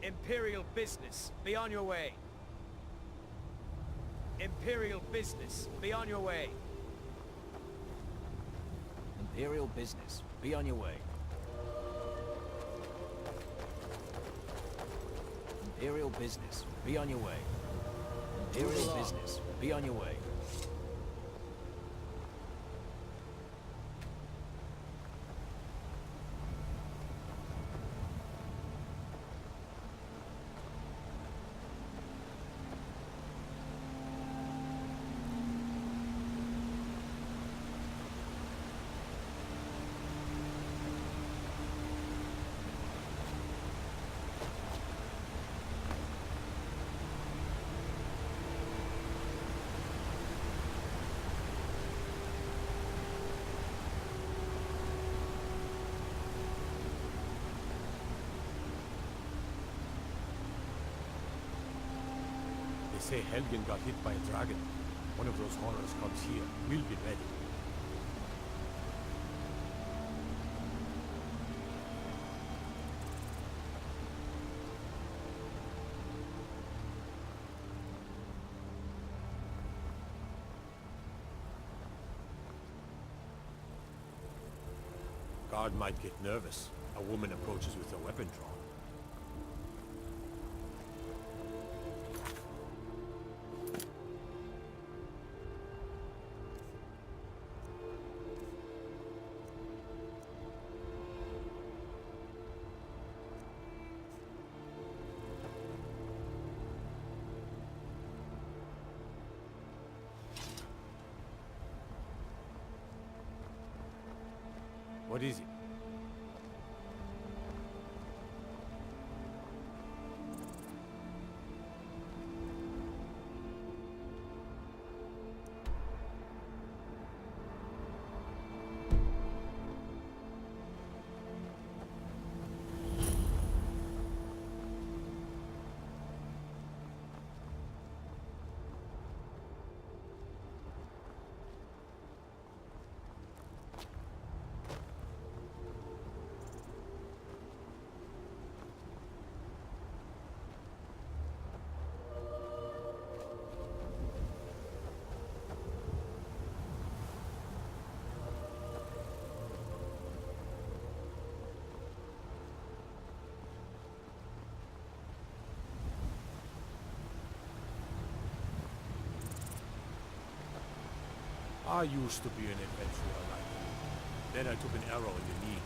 Imperial business, be on your way. Imperial business, be on your way. Imperial business, be on your way. Imperial business, be on your way. Imperial business, be on your way. They say Helgen got hit by a dragon. One of those horrors comes here. We'll be ready. Guard might get nervous. A woman approaches with a weapon drawn. What is it? I used to be an adventurer like you. Then I took an arrow in the knee.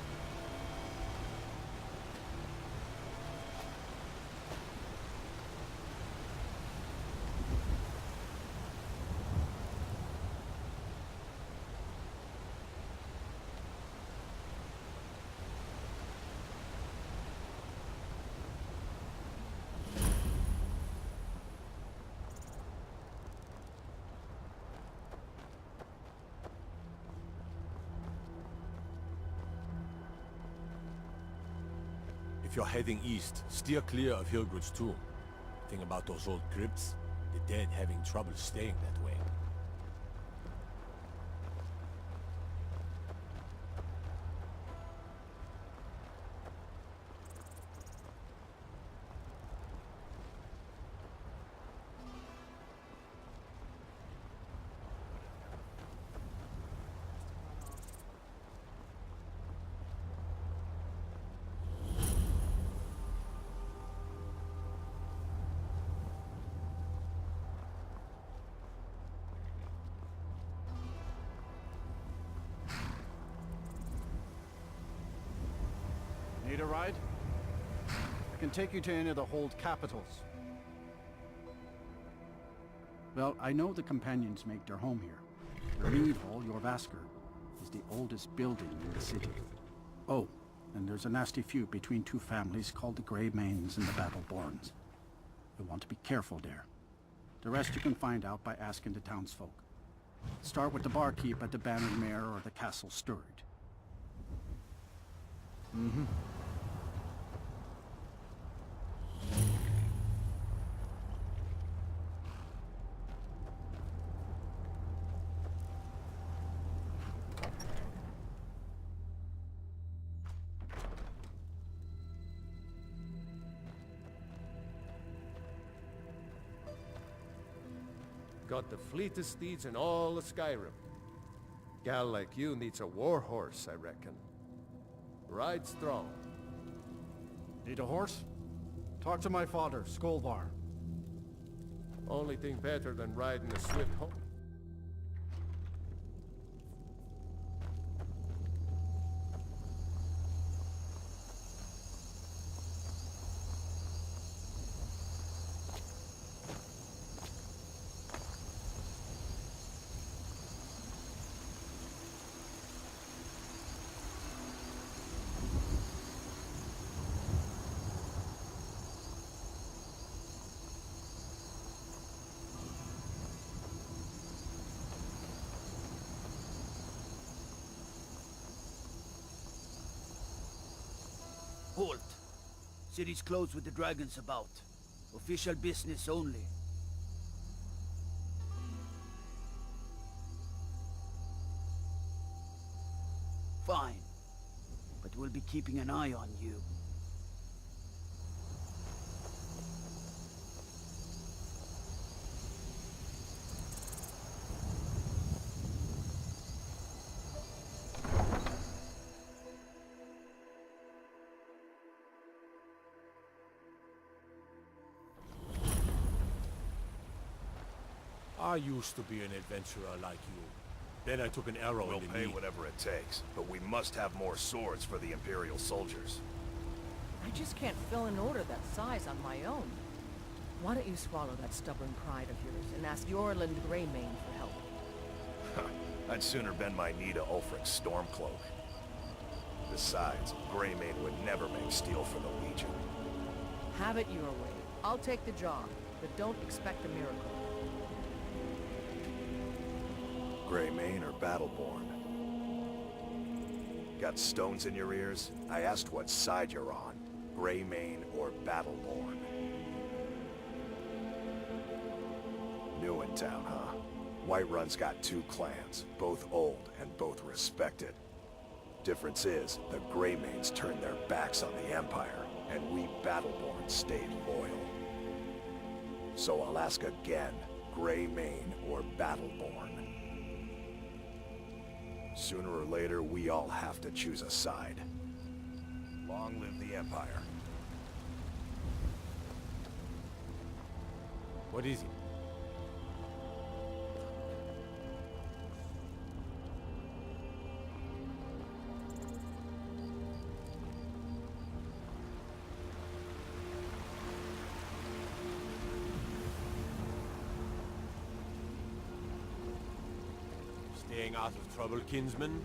If you're heading east, steer clear of Hilgrid's tomb. Thing about those old crypts, the dead having trouble staying that way. Need a ride? I can take you to any of the hold capitals. Well, I know the companions make their home here. The Mead Hall, your Vasker, is the oldest building in the city. Oh, and there's a nasty feud between two families called the Grey Mains and the Battleborns. You'll want to be careful there. The rest you can find out by asking the townsfolk. Start with the barkeep at the Bannered Mare or the Castle Steward. Mm-hmm. Got the fleetest steeds in all of Skyrim. Gal like you needs a war horse, I reckon. Ride strong. Need a horse? Talk to my father, Skolvar. Only thing better than riding a swift horse. Halt! City's closed with the dragons about. Official business only. Fine. But we'll be keeping an eye on you. I used to be an adventurer like you. Then I took an arrow We'll in the pay knee. whatever it takes, but we must have more swords for the Imperial soldiers. I just can't fill an order that size on my own. Why don't you swallow that stubborn pride of yours and ask Yorland Greymane for help? I'd sooner bend my knee to Ulfric's Stormcloak. Besides, Greymane would never make steel for the Legion. Have it your way. I'll take the job, but don't expect a miracle. Greymane or Battleborn? Got stones in your ears? I asked what side you're on. Greymane or Battleborn? New in town, huh? Whiterun's got two clans, both old and both respected. Difference is, the Greymanes turned their backs on the Empire, and we Battleborn stayed loyal. So I'll ask again, Greymane or Battleborn? Sooner or later, we all have to choose a side. Long live the Empire. What is it? Staying out of trouble, kinsman?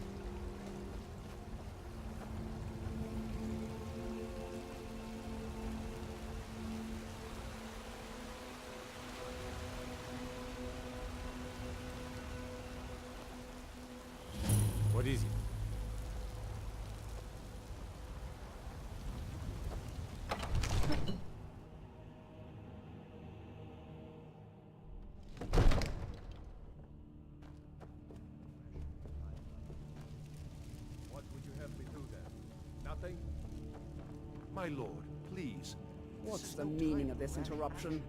What is it? What would you have me do then? Nothing? My lord, please. What's the meaning of this interruption?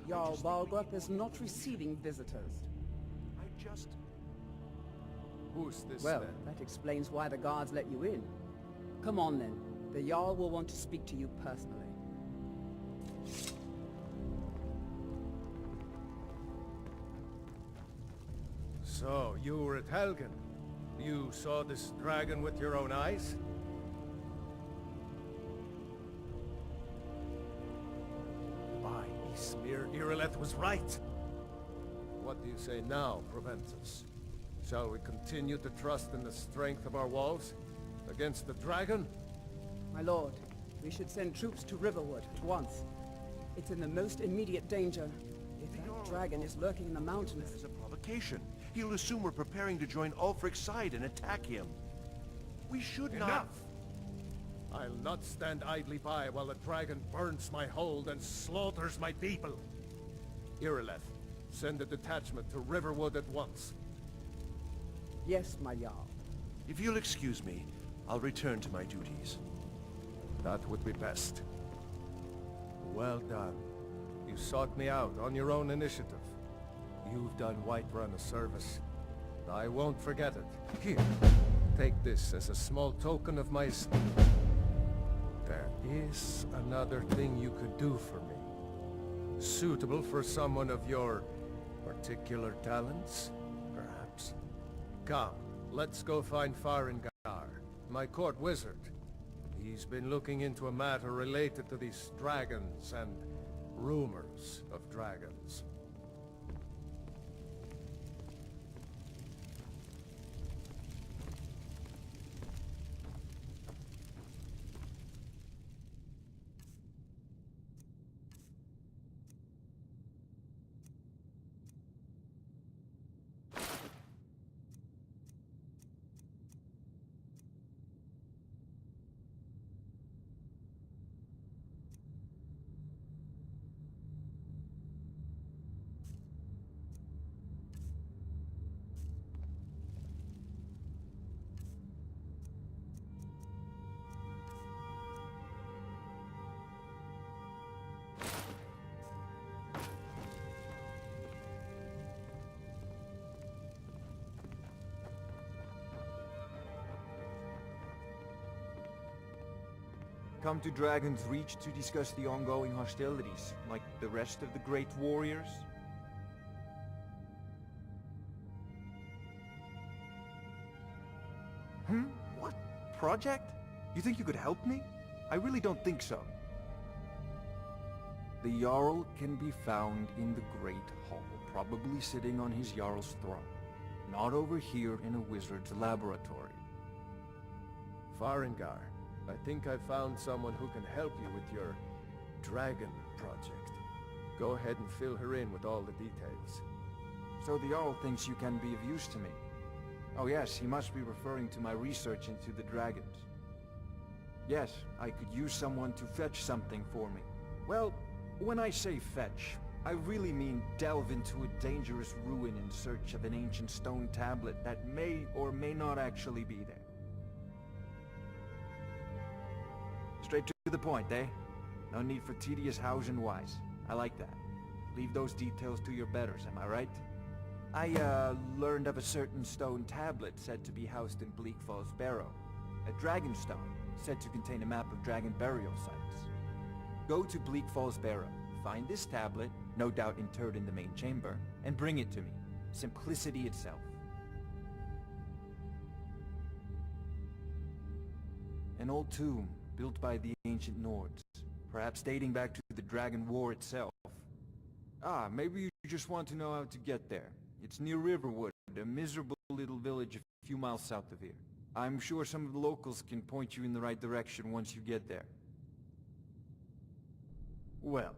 Jarl Balgrup is not receiving visitors. I just... Who's this Well, then? that explains why the guards let you in. Come on then. The Jarl will want to speak to you personally. So, you were at Helgen. You saw this dragon with your own eyes? By Ysmir, Irileth was right. What do you say now, Proventus? Shall we continue to trust in the strength of our walls against the dragon? My lord, we should send troops to Riverwood at once. It's in the most immediate danger. If that dragon is lurking in the mountains... That is a provocation. He'll assume we're preparing to join Ulfric's side and attack him. We should not... Enough! I'll not stand idly by while the dragon burns my hold and slaughters my people. Irileth, send a detachment to Riverwood at once. Yes, my Jarl. If you'll excuse me, I'll return to my duties. That would be best. Well done. You sought me out on your own initiative. You've done Whiterun a service. I won't forget it. Here, take this as a small token of my esteem. There is another thing you could do for me. Suitable for someone of your particular talents, perhaps. Come, let's go find Farengar, my court wizard. He's been looking into a matter related to these dragons and rumors of dragons. Come to Dragon's Reach to discuss the ongoing hostilities, like the rest of the great warriors? What? Project? You think you could help me? I really don't think so. The Jarl can be found in the Great Hall, probably sitting on his Jarl's throne. Not over here in a wizard's laboratory. Farengar, I think I found someone who can help you with your dragon project. Go ahead and fill her in with all the details. So the Jarl thinks you can be of use to me. Oh yes, he must be referring to my research into the dragons. Yes, I could use someone to fetch something for me. Well, when I say fetch, I really mean delve into a dangerous ruin in search of an ancient stone tablet that may or may not actually be there. Straight to the point, eh? No need for tedious hows and whys. I like that. Leave those details to your betters, am I right? I, learned of a certain stone tablet said to be housed in Bleak Falls Barrow. A dragon stone, said to contain a map of dragon burial sites. Go to Bleak Falls Barrow, find this tablet, no doubt interred in the main chamber, and bring it to me. Simplicity itself. An old tomb, built by the ancient Nords, perhaps dating back to the Dragon War itself. Ah, maybe you just want to know how to get there. It's near Riverwood, a miserable little village a few miles south of here. I'm sure some of the locals can point you in the right direction once you get there. Well,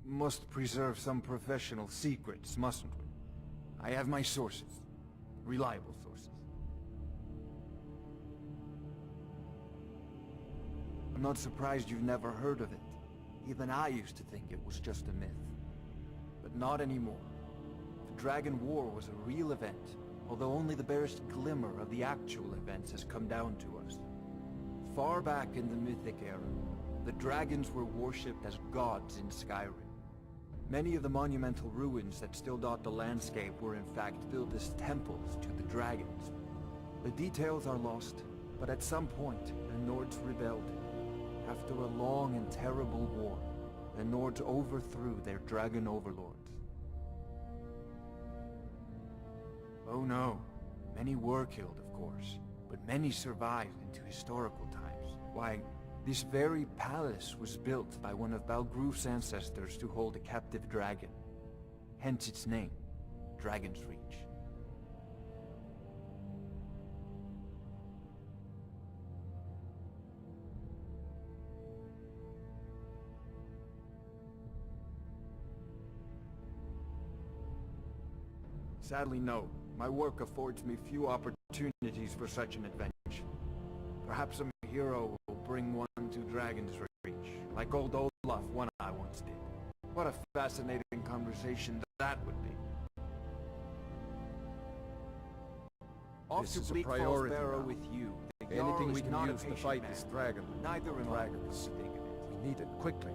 must preserve some professional secrets, mustn't we? I have my sources. Reliable sources. I'm not surprised you've never heard of it. Even I used to think it was just a myth. But not anymore. The Dragon War was a real event, although only the barest glimmer of the actual events has come down to us. Far back in the Mythic era, the dragons were worshipped as gods in Skyrim. Many of the monumental ruins that still dot the landscape were in fact built as temples to the dragons. The details are lost, but at some point, the Nords rebelled. After a long and terrible war, the Nords overthrew their dragon overlords. Oh no, many were killed, of course, but many survived into historical times. Why, this very palace was built by one of Balgroof's ancestors to hold a captive dragon. Hence its name, Dragon's Reach. Sadly, no. My work affords me few opportunities for such an adventure. Perhaps some hero will bring one to Dragon's Reach, like old Olaf One-Eye once did. What a fascinating conversation that would be. Off This to is a Bleak Falls priority Barrow now. with you. The Anything Jarl we is can not a use to patient fight man. this dragon. Neither am I. Dragons. Think of it. We need it quickly,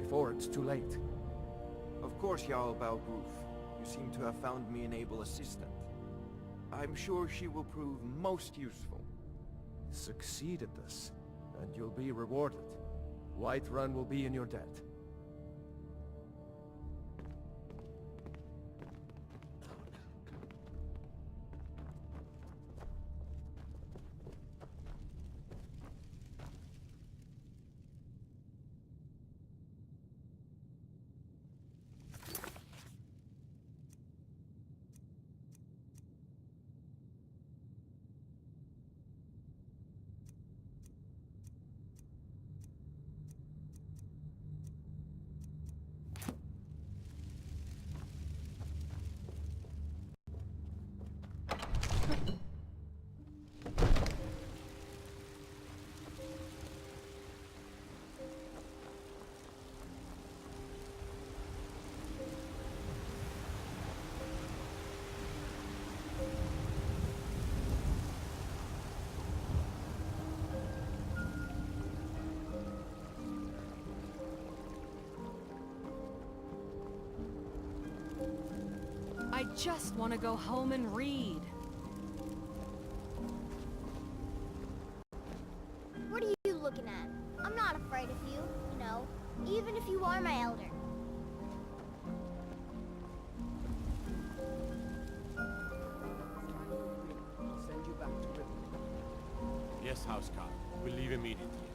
before it's too late. Of course, Jarl Balgroof. You seem to have found me an able assistant. I'm sure she will prove most useful. Succeed at this, and you'll be rewarded. Whiterun will be in your debt. I just want to go home and read. What are you looking at? I'm not afraid of you, you know, even if you are my elder. I'll send you back to Riverwood. Yes, Housecarl. We'll leave immediately.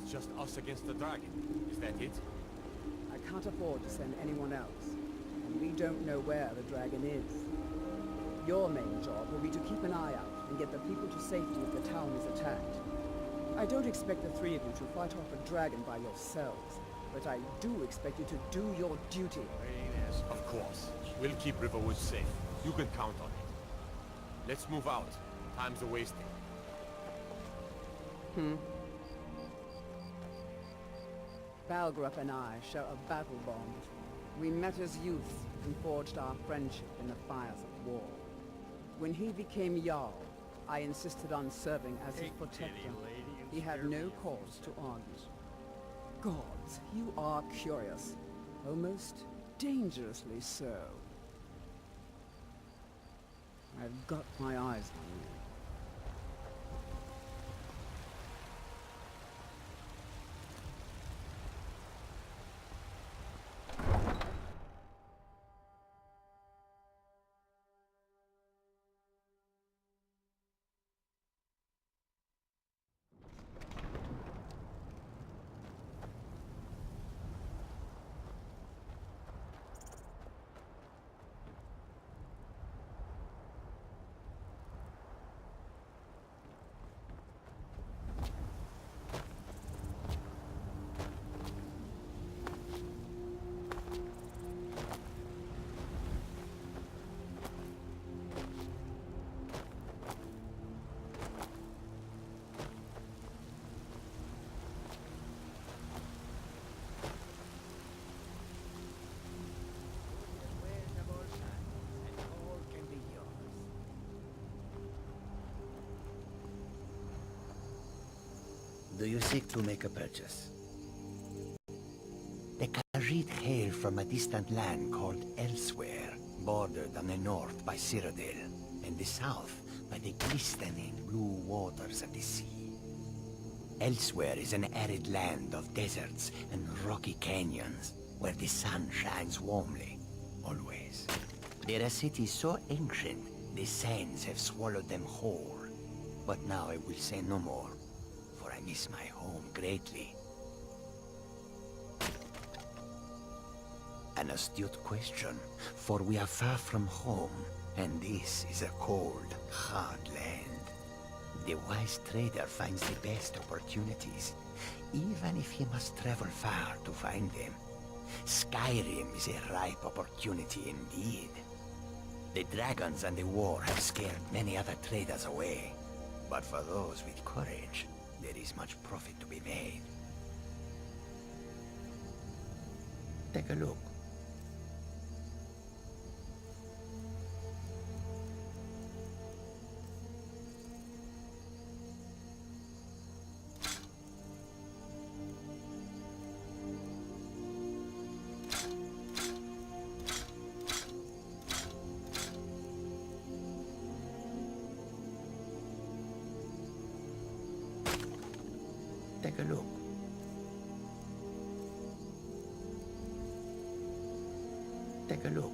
It's just us against the dragon. Is that it? I can't afford to send anyone else. And we don't know where the dragon is. Your main job will be to keep an eye out and get the people to safety if the town is attacked. I don't expect the three of you to fight off a dragon by yourselves, but I do expect you to do your duty. Yes, of course. We'll keep Riverwood safe. You can count on it. Let's move out. Time's a-wasting. Balgrup and I share a battle bond. We met as youths and forged our friendship in the fires of war. When he became Jarl, I insisted on serving as his protector. He had no cause to argue. Gods, you are curious. Almost dangerously so. I've got my eyes on you. Do you seek to make a purchase? The Khajiit hail from a distant land called Elsewhere, bordered on the north by Cyrodiil, and the south by the glistening blue waters of the sea. Elsewhere is an arid land of deserts and rocky canyons, where the sun shines warmly, always. They're a city so ancient, the sands have swallowed them whole. But now I will say no more. I miss my home greatly. An astute question, for we are far from home, and this is a cold, hard land. The wise trader finds the best opportunities, even if he must travel far to find them. Skyrim is a ripe opportunity indeed. The dragons and the war have scared many other traders away, but for those with courage, there is much profit to be made. Take a look. Take a look. Take a look.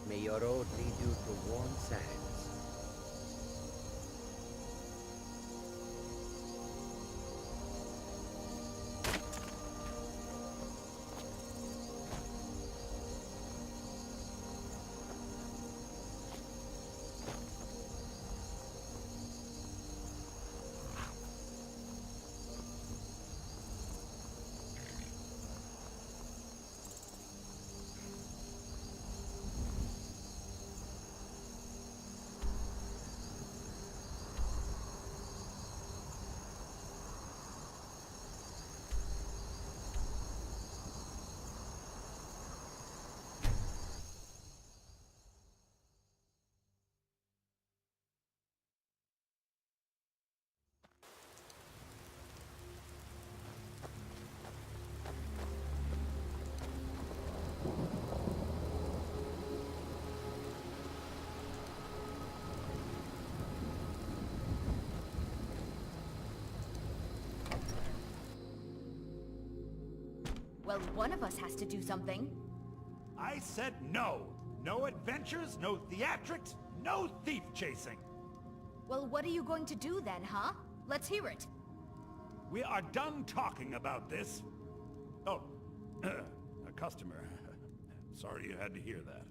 May your road lead you to warm sands. Well, one of us has to do something. I said no. No adventures, no theatrics, no thief chasing. Well, what are you going to do then, huh? Let's hear it. We are done talking about this. Oh, a customer. Sorry you had to hear that.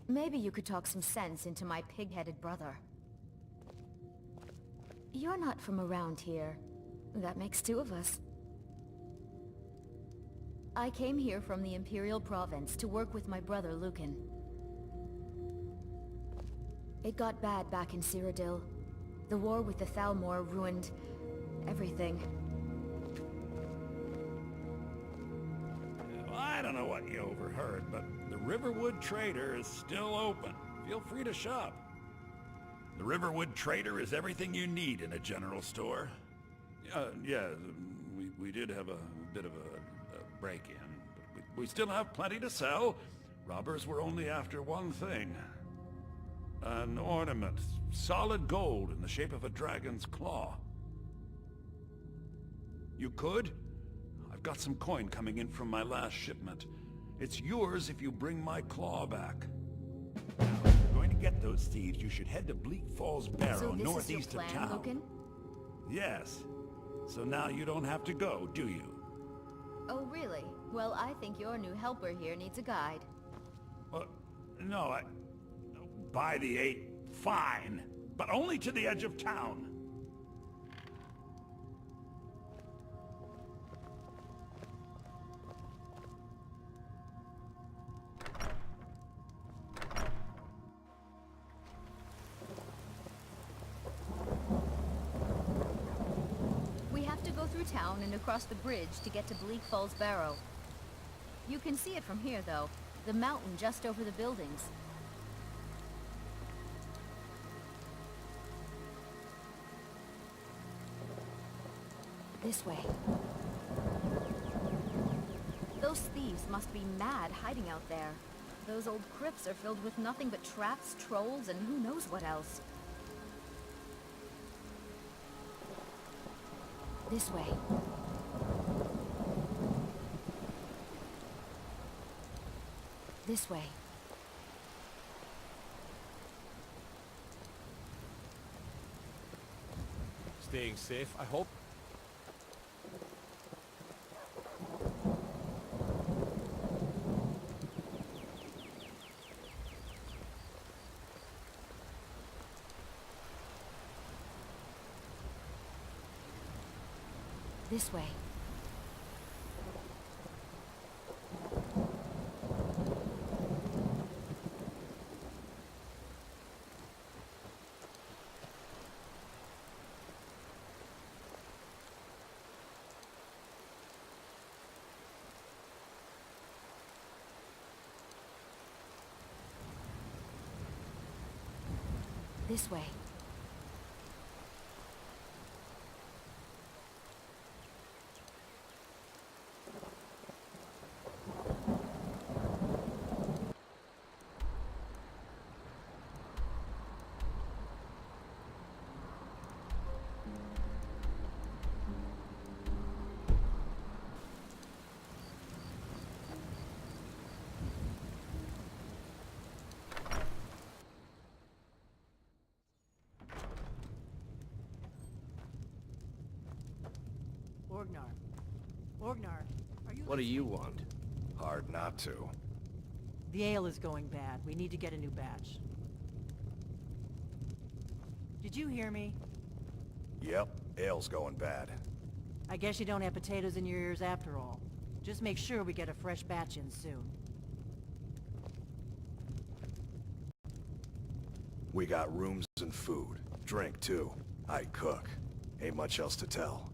Maybe you could talk some sense into my pig-headed brother. You're not from around here. That makes two of us. I came here from the Imperial Province to work with my brother Lucan. It got bad back in Cyrodiil. The war with the Thalmor ruined everything. Well, I don't know what you overheard, but the Riverwood Trader is still open. Feel free to shop. The Riverwood Trader is everything you need in a general store. Yeah, we did have a bit of a break-in, but we still have plenty to sell. Robbers were only after one thing. An ornament, solid gold in the shape of a dragon's claw. You could? I've got some coin coming in from my last shipment. It's yours if you bring my claw back. Now, if you're going to get those thieves, you should head to Bleak Falls Barrow, northeast of town. Lucan? Yes. So now you don't have to go, do you? Oh, really? Well, I think your new helper here needs a guide. No, by the 8, fine. But only to the edge of town. We have to go through town and across the bridge to get to Bleak Falls Barrow. You can see it from here, though. The mountain just over the buildings. This way. Those thieves must be mad hiding out there. Those old crypts are filled with nothing but traps, trolls, and who knows what else. This way. This way. Staying safe, I hope. This way. This way. Orgnar, are you... What do you want? Hard not to. The ale is going bad. We need to get a new batch. Did you hear me? Yep, ale's going bad. I guess you don't have potatoes in your ears after all. Just make sure we get a fresh batch in soon. We got rooms and food. Drink, too. I cook. Ain't much else to tell.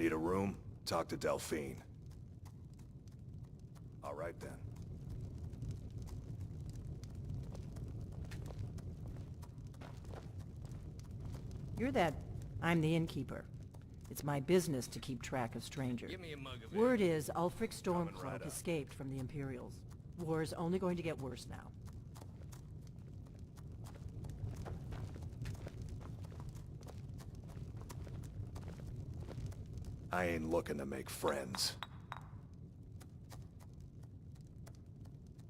Need a room? Talk to Delphine. All right, then. You're that... I'm the innkeeper. It's my business to keep track of strangers. Give me a mug of ale. Word is, Ulfric Stormcloak right up. escaped from the Imperials. War is only going to get worse now. I ain't looking to make friends.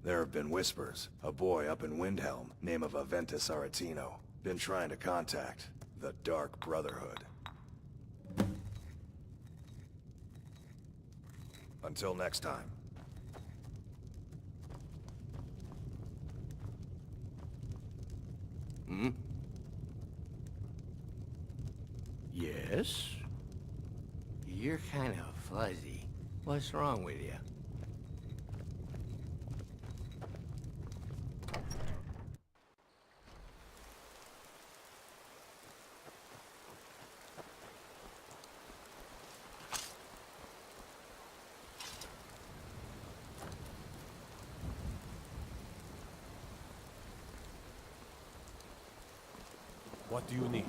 There have been whispers. A boy up in Windhelm, name of Aventus Aretino, been trying to contact the Dark Brotherhood. Until next time. Hmm? Yes? You're kind of fuzzy. What's wrong with you? What do you need?